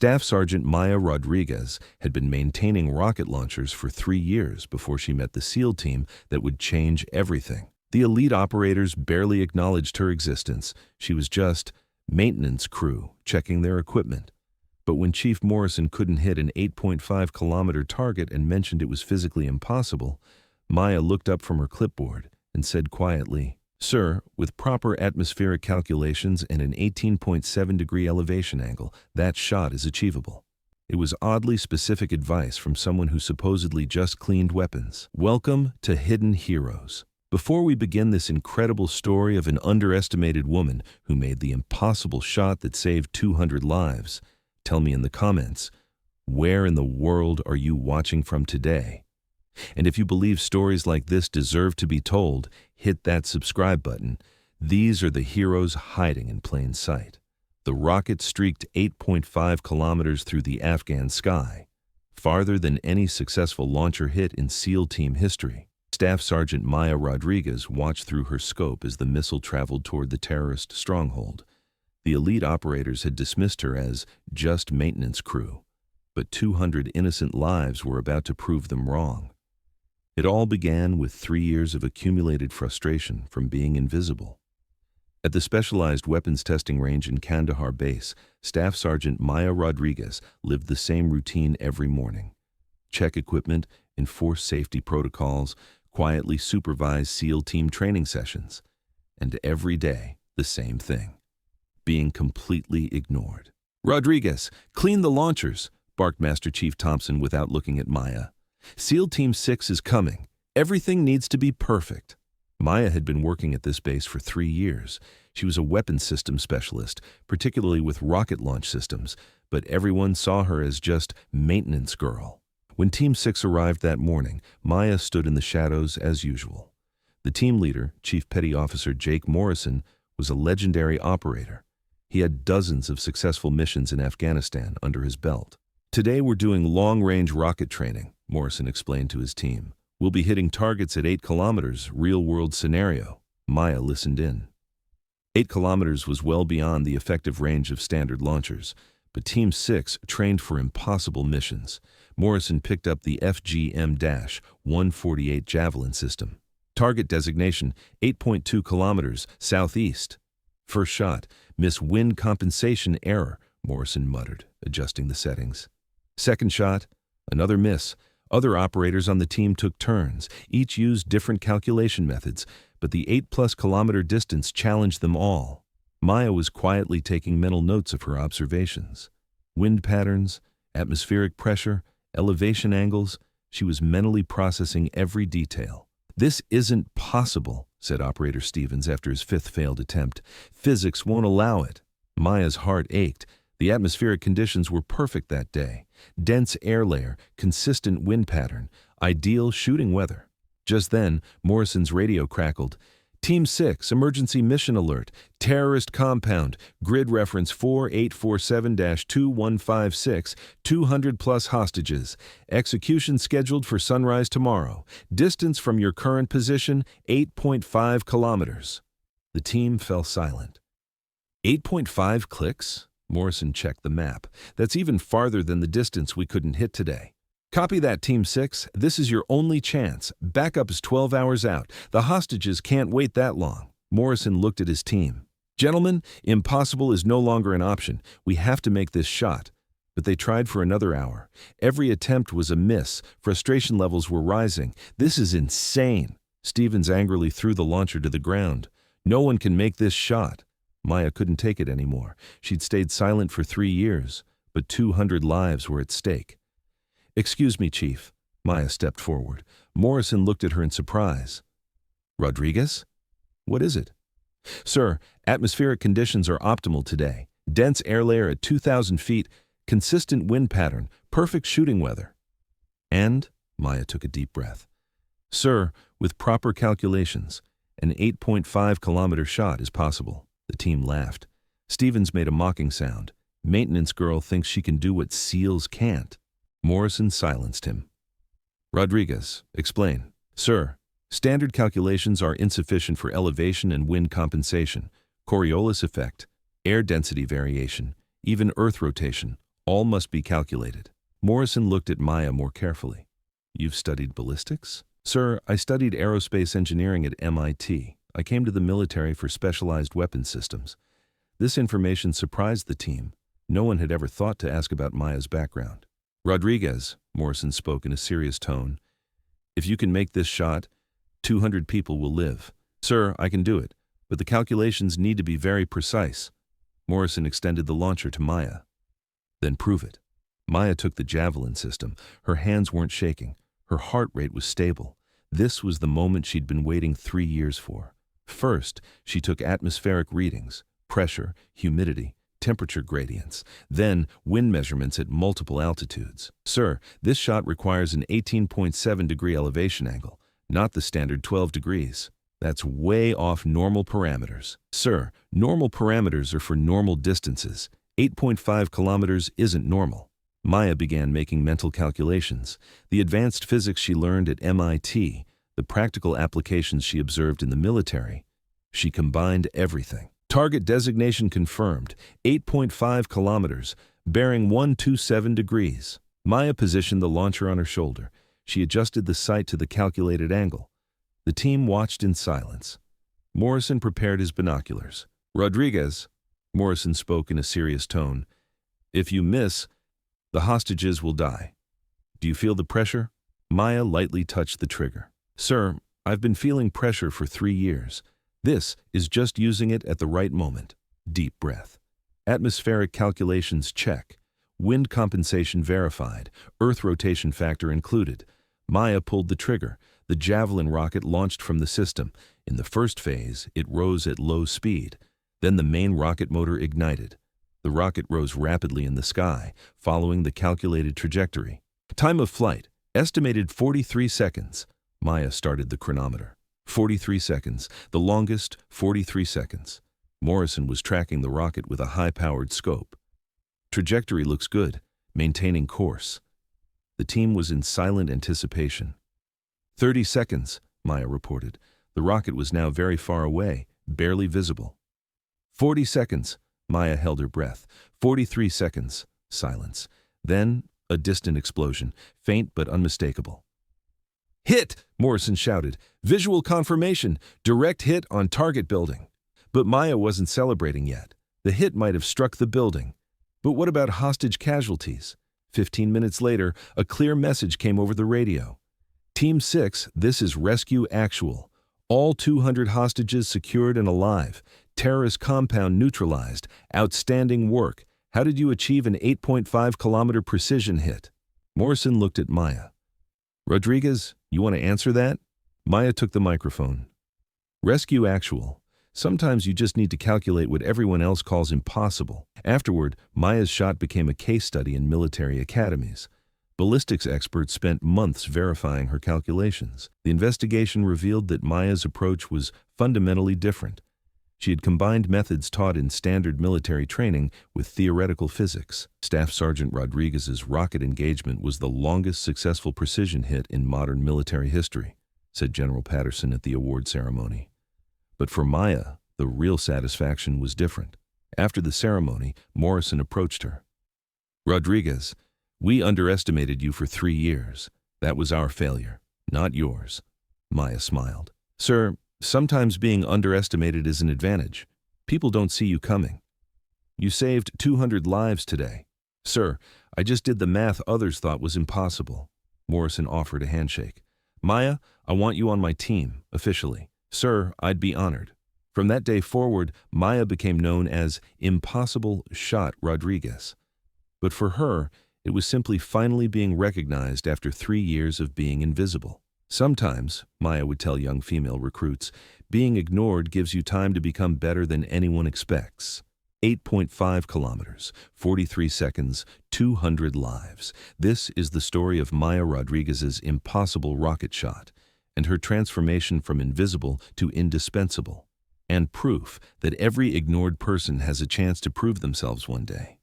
Staff Sergeant Maya Rodriguez had been maintaining rocket launchers for 3 years before she met the SEAL team that would change everything. The elite operators barely acknowledged her existence. She was just maintenance crew checking their equipment. But when Chief Morrison couldn't hit an 8.5-kilometer target and mentioned it was physically impossible, Maya looked up from her clipboard and said quietly, "Sir, with proper atmospheric calculations and an 18.7-degree elevation angle, that shot is achievable." It was oddly specific advice from someone who supposedly just cleaned weapons. Welcome to Hidden Heroes. Before we begin this incredible story of an underestimated woman who made the impossible shot that saved 200 lives, tell me in the comments, where in the world are you watching from today? And if you believe stories like this deserve to be told, hit that subscribe button. These are the heroes hiding in plain sight. The rocket streaked 8.5 kilometers through the Afghan sky, farther than any successful launcher hit in SEAL team history. Staff Sergeant Maya Rodriguez watched through her scope as the missile traveled toward the terrorist stronghold. The elite operators had dismissed her as just maintenance crew, but 200 innocent lives were about to prove them wrong. It all began with 3 years of accumulated frustration from being invisible. At the Specialized Weapons Testing Range in Kandahar Base, Staff Sergeant Maya Rodriguez lived the same routine every morning. Check equipment, enforce safety protocols, quietly supervise SEAL team training sessions. And every day, the same thing. Being completely ignored. "Rodriguez, clean the launchers," barked Master Chief Thompson without looking at Maya. "SEAL Team 6 is coming. Everything needs to be perfect." Maya had been working at this base for 3 years. She was a weapons system specialist, particularly with rocket launch systems, but everyone saw her as just maintenance girl. When Team 6 arrived that morning, Maya stood in the shadows as usual. The team leader, Chief Petty Officer Jake Morrison, was a legendary operator. He had dozens of successful missions in Afghanistan under his belt. "Today we're doing long-range rocket training," Morrison explained to his team. "We'll be hitting targets at 8 kilometers, real-world scenario." Maya listened in. 8 kilometers was well beyond the effective range of standard launchers, but Team 6 trained for impossible missions. Morrison picked up the FGM-148 Javelin system. Target designation, 8.2 kilometers southeast. First shot, miss wind compensation error, Morrison muttered, adjusting the settings. Second shot, another miss. Other operators on the team took turns. Each used different calculation methods, but the 8+ kilometer distance challenged them all. Maya was quietly taking mental notes of her observations. Wind patterns, atmospheric pressure, elevation angles. She was mentally processing every detail. "This isn't possible," said Operator Stevens after his 5th failed attempt. "Physics won't allow it." Maya's heart ached. The atmospheric conditions were perfect that day. Dense air layer, consistent wind pattern, ideal shooting weather. Just then, Morrison's radio crackled. "Team 6, emergency mission alert. Terrorist compound. Grid reference 4847-2156. 200+ hostages. Execution scheduled for sunrise tomorrow. Distance from your current position, 8.5 kilometers." The team fell silent. 8.5 clicks? Morrison checked the map. "That's even farther than the distance we couldn't hit today." "Copy that, Team 6. This is your only chance. Backup is 12 hours out. The hostages can't wait that long." Morrison looked at his team. "Gentlemen, impossible is no longer an option. We have to make this shot." But they tried for another hour. Every attempt was a miss. Frustration levels were rising. "This is insane." Stevens angrily threw the launcher to the ground. "No one can make this shot." Maya couldn't take it anymore. She'd stayed silent for 3 years, but 200 lives were at stake. "Excuse me, Chief." Maya stepped forward. Morrison looked at her in surprise. "Rodriguez? What is it?" "Sir, atmospheric conditions are optimal today. Dense air layer at 2,000 feet, consistent wind pattern, perfect shooting weather." "And?" Maya took a deep breath. "Sir, with proper calculations, an 8.5 kilometer shot is possible." The team laughed. Stevens made a mocking sound. "Maintenance girl thinks she can do what SEALs can't." Morrison silenced him. "Rodriguez, explain." "Sir, standard calculations are insufficient for elevation and wind compensation, Coriolis effect, air density variation, even Earth rotation, All must be calculated. Morrison looked at Maya more carefully. You've studied ballistics? Sir, I studied aerospace engineering at MIT. I came to the military for specialized weapon systems. This information surprised the team. No one had ever thought to ask about Maya's background. Rodriguez, Morrison spoke in a serious tone, if you can make this shot, 200 people will live. Sir, I can do it, but the calculations need to be very precise. Morrison extended the launcher to Maya. Then prove it. Maya took the Javelin system. Her hands weren't shaking. Her heart rate was stable. This was the moment she'd been waiting 3 years for. First, she took atmospheric readings, pressure, humidity, temperature gradients, then wind measurements at multiple altitudes. Sir, this shot requires an 18.7-degree elevation angle, not the standard 12 degrees. That's way off normal parameters. Sir, normal parameters are for normal distances. 8.5 kilometers isn't normal. Maya began making mental calculations. The advanced physics she learned at MIT, the practical applications she observed in the military. She combined everything. Target designation confirmed, 8.5 kilometers, bearing 127 degrees. Maya positioned the launcher on her shoulder. She adjusted the sight to the calculated angle. The team watched in silence. Morrison prepared his binoculars. Rodriguez, Morrison spoke in a serious tone, if you miss, the hostages will die. Do you feel the pressure? Maya lightly touched the trigger. Sir, I've been feeling pressure for 3 years. This is just using it at the right moment. Deep breath. Atmospheric calculations check. Wind compensation verified. Earth rotation factor included. Maya pulled the trigger. The Javelin rocket launched from the system. In the first phase, it rose at low speed. Then the main rocket motor ignited. The rocket rose rapidly in the sky, following the calculated trajectory. Time of flight, estimated 43 seconds. Maya started the chronometer. 43 seconds, the longest, 43 seconds. Morrison was tracking the rocket with a high-powered scope. Trajectory looks good, maintaining course. The team was in silent anticipation. 30 seconds, Maya reported. The rocket was now very far away, barely visible. 40 seconds, Maya held her breath. 43 seconds, silence. Then, a distant explosion, faint but unmistakable. Hit! Morrison shouted. Visual confirmation, direct hit on target building. But Maya wasn't celebrating yet. The hit might have struck the building. But what about hostage casualties? 15 minutes later, a clear message came over the radio. Team 6, this is Rescue Actual. All 200 hostages secured and alive. Terrorist compound neutralized. Outstanding work. How did you achieve an 8.5-kilometer precision hit? Morrison looked at Maya. Rodriguez, you want to answer that? Maya took the microphone. Rescue Actual. Sometimes you just need to calculate what everyone else calls impossible. Afterward, Maya's shot became a case study in military academies. Ballistics experts spent months verifying her calculations. The investigation revealed that Maya's approach was fundamentally different. She had combined methods taught in standard military training with theoretical physics. Staff Sergeant Rodriguez's rocket engagement was the longest successful precision hit in modern military history, said General Patterson at the award ceremony. But for Maya, the real satisfaction was different. After the ceremony, Morrison approached her. Rodriguez, we underestimated you for 3 years. That was our failure, not yours. Maya smiled. Sir, sometimes being underestimated is an advantage. People don't see you coming. You saved 200 lives today. Sir, I just did the math others thought was impossible. Morrison offered a handshake. Maya, I want you on my team, officially. Sir, I'd be honored. From that day forward, Maya became known as Impossible Shot Rodriguez. But for her, it was simply finally being recognized after 3 years of being invisible. Sometimes, Maya would tell young female recruits, being ignored gives you time to become better than anyone expects. 8.5 kilometers, 43 seconds, 200 lives. This is the story of Maya Rodriguez's impossible rocket shot and her transformation from invisible to indispensable, and proof that every ignored person has a chance to prove themselves one day.